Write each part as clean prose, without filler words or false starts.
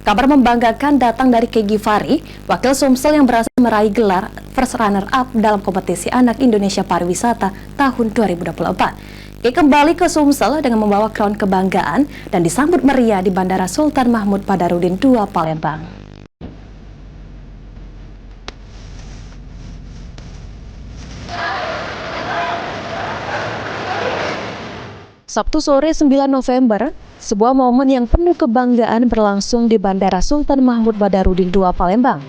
Kabar membanggakan datang dari Kay Givari, wakil Sumsel yang berhasil meraih gelar First Runner Up dalam kompetisi Anak Indonesia Pariwisata tahun 2024. Kay kembali ke Sumsel dengan membawa crown kebanggaan dan disambut meriah di Bandara Sultan Mahmud Badarudin II Palembang. Sabtu sore 9 November, sebuah momen yang penuh kebanggaan berlangsung di Bandara Sultan Mahmud Badarudin II Palembang.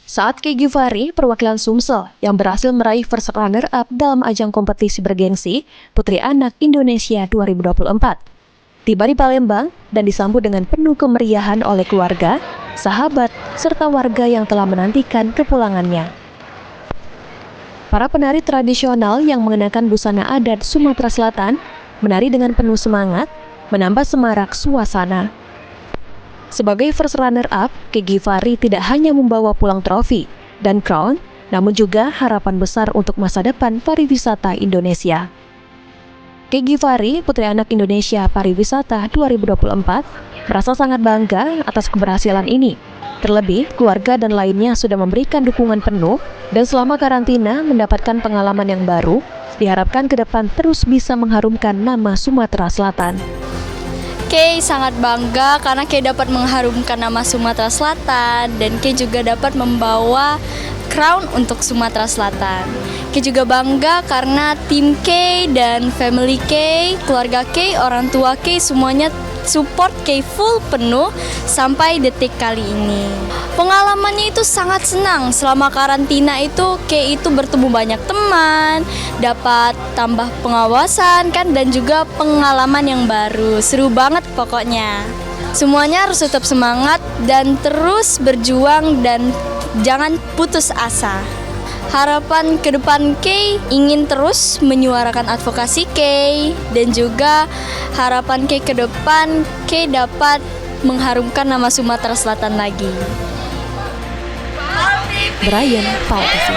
Saat Kay Givari, perwakilan Sumsel yang berhasil meraih First Runner Up dalam ajang kompetisi bergengsi Putri Anak Indonesia 2024, tiba di Palembang dan disambut dengan penuh kemeriahan oleh keluarga, sahabat, serta warga yang telah menantikan kepulangannya. Para penari tradisional yang mengenakan busana adat Sumatera Selatan menari dengan penuh semangat, menambah semarak suasana. Sebagai first runner-up, Kay Givari tidak hanya membawa pulang trofi dan crown, namun juga harapan besar untuk masa depan pariwisata Indonesia. Kay Givari, Putri Anak Indonesia Pariwisata 2024, merasa sangat bangga atas keberhasilan ini. Terlebih, keluarga dan lainnya sudah memberikan dukungan penuh dan selama karantina mendapatkan pengalaman yang baru, diharapkan ke depan terus bisa mengharumkan nama Sumatera Selatan. Kay sangat bangga karena Kay dapat mengharumkan nama Sumatera Selatan dan Kay juga dapat membawa crown untuk Sumatera Selatan. Kay juga bangga karena tim Kay dan family Kay, keluarga Kay, orang tua Kay semuanya support Kay full penuh sampai detik kali ini. Pengalamannya itu sangat senang. Selama karantina itu Kay itu bertemu banyak teman, dapat tambah pengawasan kan dan juga pengalaman yang baru. Seru banget pokoknya. Semuanya harus tetap semangat dan terus berjuang dan jangan putus asa. Harapan ke depan Kay ingin terus menyuarakan advokasi Kay dan juga harapan Kay ke depan Kay dapat mengharumkan nama Sumatera Selatan lagi. Brian, PAL TV.